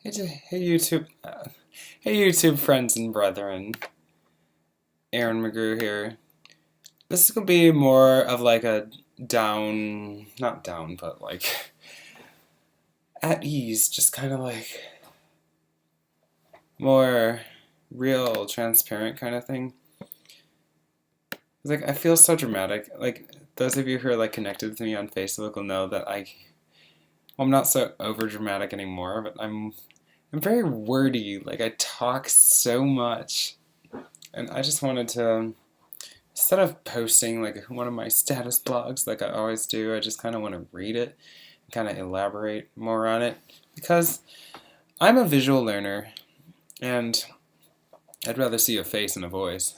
Hey YouTube, hey YouTube friends and brethren. Aaron McGrew here. This is gonna be more of like a not down, but like at ease, just kind of like more real, transparent kind of thing. Like I feel so dramatic. Like those of you who are like connected to me on Facebook will know that I'm not so over dramatic anymore, but I'm very wordy. Like I talk so much, and I just wanted to. Instead of posting like one of my status blogs like I always do, I just kind of want to read it and kind of elaborate more on it because I'm a visual learner and I'd rather see a face than a voice.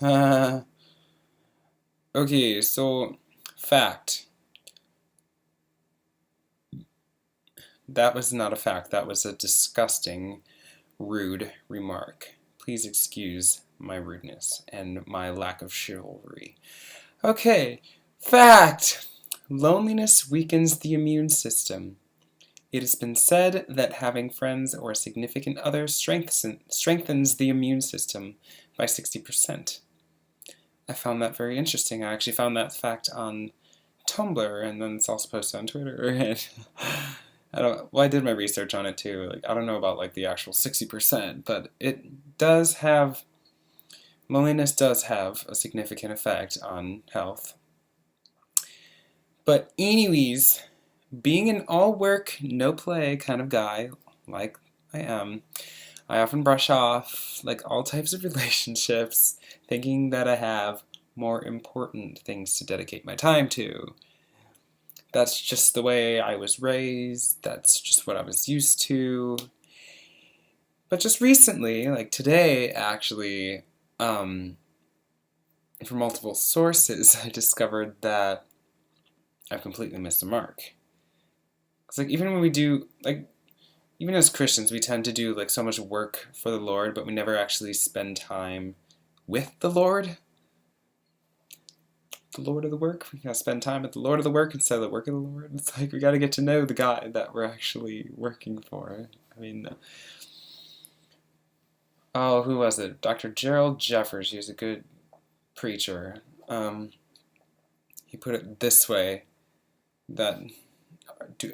Okay, so fact. That was not a fact. That was a disgusting, rude remark. Please excuse my rudeness and my lack of chivalry. Okay, fact! Loneliness weakens the immune system. It has been said that having friends or a significant other strengthens the immune system by 60%. I found that very interesting. I actually found that fact on Tumblr, and then it's also posted on Twitter. I did my research on it too. Like, I don't know about like the actual 60%, but loneliness does have a significant effect on health. But anyways, being an all work, no play kind of guy, like I am, I often brush off like all types of relationships, thinking that I have more important things to dedicate my time to. That's just the way I was raised, that's just what I was used to. But just recently, like today actually, from multiple sources, I discovered that I've completely missed the mark. Because like even when we do like even as Christians, we tend to do like so much work for the Lord, but we never actually spend time with the Lord. The Lord of the work. We gotta spend time with the Lord of the work instead of the work of the Lord. It's like we gotta get to know the guy that we're actually working for. I mean, oh, who was it? Dr. Gerald Jeffers. He was a good preacher. He put it this way: that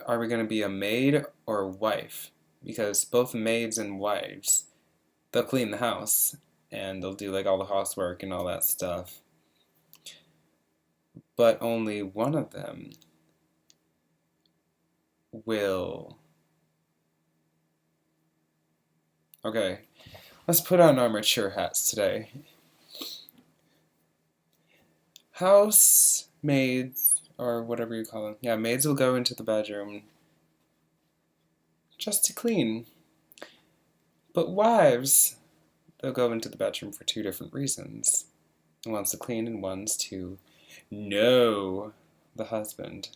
are we going to be a maid or a wife? Because both maids and wives, they'll clean the house and they'll do like all the housework and all that stuff. But only one of them will. Okay, let's put on our mature hats today. Housemaids, or whatever you call them. Yeah, maids will go into the bedroom just to clean. But wives, they'll go into the bedroom for two different reasons. One's to clean and one's to know the husband.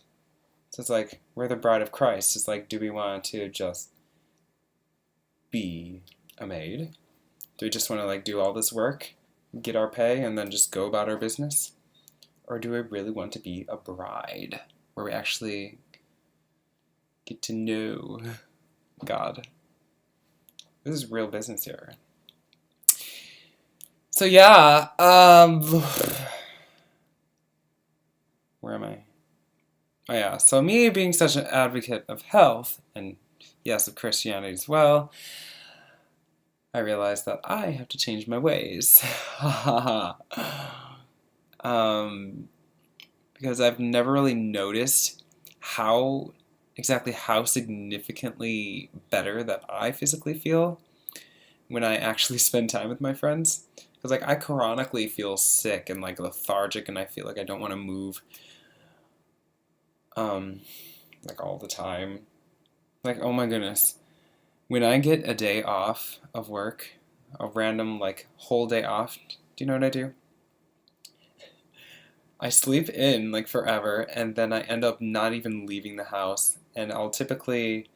So it's like, we're the bride of Christ. It's like, do we want to just be a maid? Do we just want to like do all this work, get our pay, and then just go about our business? Or do we really want to be a bride, where we actually get to know God? This is real business here. So yeah, where am I? Oh yeah, so me being such an advocate of health, and yes, of Christianity as well, I realized that I have to change my ways. Because I've never really noticed exactly how significantly better that I physically feel when I actually spend time with my friends. Because like I chronically feel sick and like lethargic, and I feel like I don't want to move like all the time. Like, oh my goodness. When I get a day off of work, a random like whole day off, do you know what I do? I sleep in like forever, and then I end up not even leaving the house, and I'll typically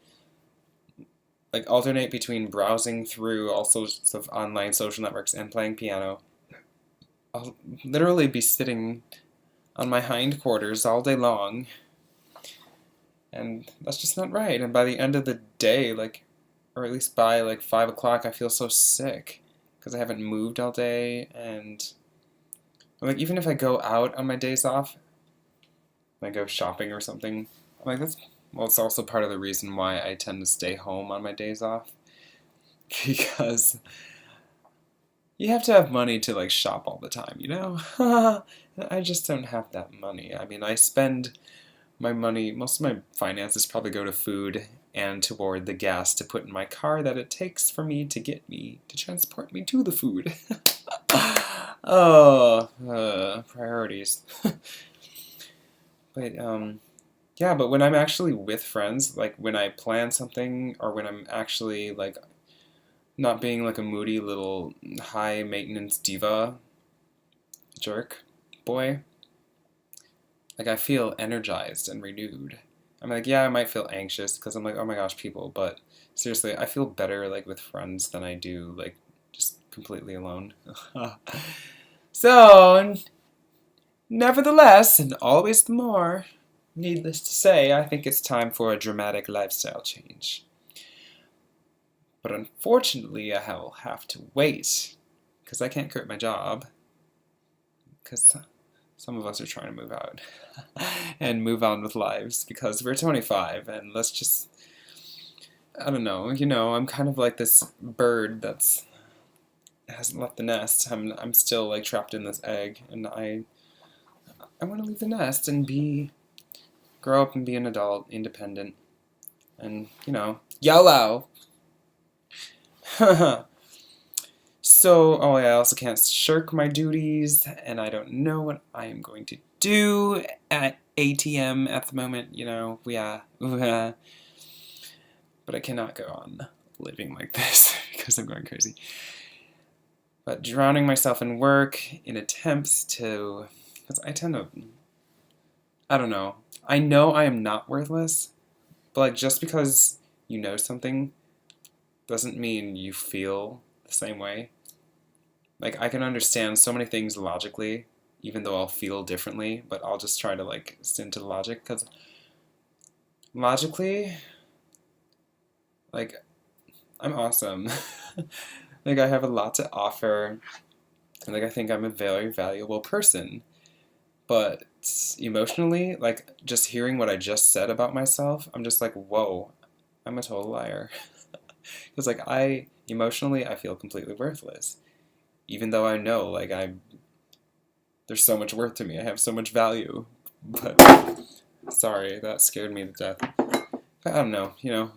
like alternate between browsing through all sorts of online social networks and playing piano. I'll literally be sitting on my hindquarters all day long, and that's just not right. And by the end of the day, like or at least by like 5 o'clock, I feel so sick because I haven't moved all day. And like, even if I go out on my days off, like go shopping or something, like that's, well, it's also part of the reason why I tend to stay home on my days off because you have to have money to like shop all the time, you know? I just don't have that money. I mean, I spend my money, most of my finances probably go to food and toward the gas to put in my car that it takes for me to get me, to transport me to the food. Oh, priorities. But, yeah, but when I'm actually with friends, like when I plan something or when I'm actually like not being like a moody little high maintenance diva jerk boy, like I feel energized and renewed. I'm like, yeah, I might feel anxious because I'm like, oh my gosh, people, but seriously, I feel better like with friends than I do like just completely alone. So, nevertheless, and always the more, needless to say, I think it's time for a dramatic lifestyle change. But unfortunately, I will have to wait because I can't quit my job because some of us are trying to move out and move on with lives because we're 25 and let's just, I don't know, you know, I'm kind of like this bird that's hasn't left the nest. I'm still like trapped in this egg and I want to leave the nest and grow up and be an adult, independent, and, you know, YOLO! So, oh yeah, I also can't shirk my duties, and I don't know what I am going to do at ATM at the moment, you know, yeah. But I cannot go on living like this because I'm going crazy. But drowning myself in work in attempts to, because I tend to, I don't know. I know I am not worthless, but like just because you know something doesn't mean you feel the same way. Like I can understand so many things logically, even though I'll feel differently, but I'll just try to like stick to the logic because logically, like I'm awesome. Like I have a lot to offer, and like I think I'm a very valuable person. But emotionally, like just hearing what I just said about myself, I'm just like, whoa, I'm a total liar. Because like emotionally, I feel completely worthless, even though I know like there's so much worth to me. I have so much value. But sorry, that scared me to death. But I don't know, you know,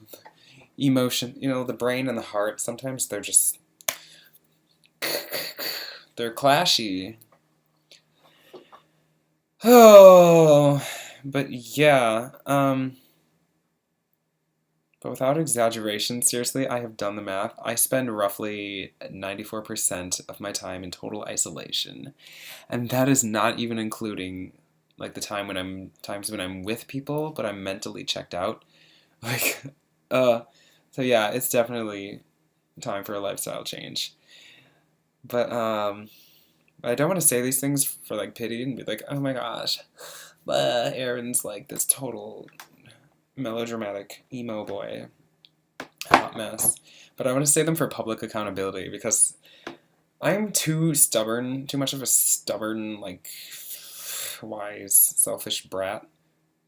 emotion, you know, the brain and the heart. Sometimes they're clashy. Oh, but yeah, but without exaggeration, seriously, I have done the math. I spend roughly 94% of my time in total isolation. And that is not even including like the times when I'm with people, but I'm mentally checked out. Like so yeah, it's definitely time for a lifestyle change. But I don't want to say these things for like pity and be like, "Oh my gosh, Aaron's like this total melodramatic emo boy, hot mess." But I want to say them for public accountability because I'm too stubborn, too much of a stubborn, like, wise, selfish brat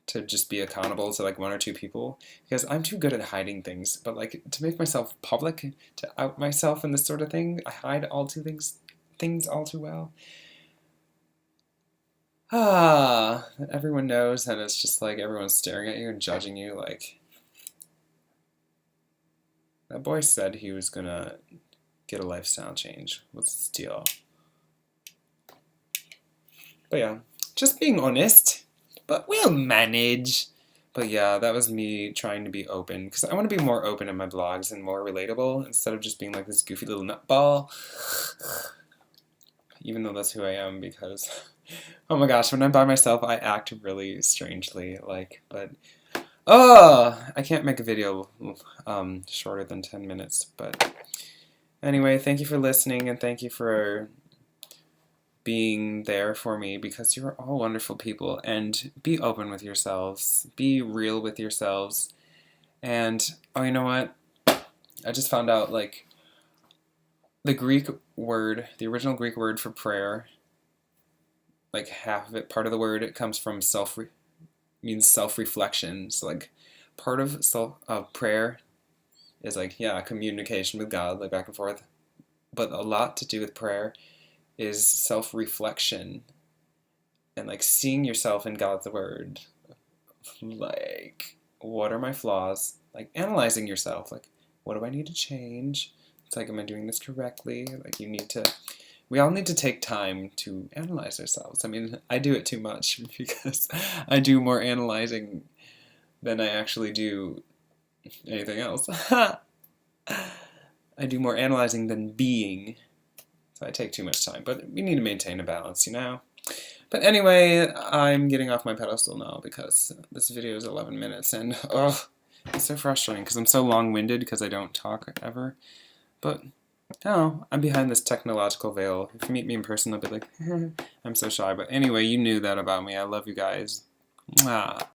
to just be accountable to like one or two people because I'm too good at hiding things. But like to make myself public, to out myself in this sort of thing, I hide all two things all too well. Everyone knows, and it's just like everyone's staring at you and judging you. Like that boy said he was gonna get a lifestyle change. What's the deal? But yeah, just being honest. But we'll manage. But yeah, that was me trying to be open because I want to be more open in my blogs and more relatable instead of just being like this goofy little nutball. Even though that's who I am because, oh my gosh, when I'm by myself, I act really strangely. Like, but, I can't make a video shorter than 10 minutes. But anyway, thank you for listening and thank you for being there for me because you're all wonderful people. And be open with yourselves. Be real with yourselves. And, oh, you know what? I just found out, like, the Greek word, the original Greek word for prayer, like half of it, part of the word, it comes from means self-reflection. So like part of prayer is like, yeah, communication with God, like back and forth. But a lot to do with prayer is self-reflection and like seeing yourself in God's word. Like, what are my flaws? Like analyzing yourself. Like, what do I need to change? It's like, am I doing this correctly? Like, we all need to take time to analyze ourselves. I mean, I do it too much because I do more analyzing than I actually do anything else. I do more analyzing than being, so I take too much time. But we need to maintain a balance, you know? But anyway, I'm getting off my pedestal now because this video is 11 minutes, and oh, it's so frustrating because I'm so long-winded because I don't talk ever. But oh, I'm behind this technological veil. If you meet me in person, I'll be like, I'm so shy. But anyway, you knew that about me. I love you guys. Mwah.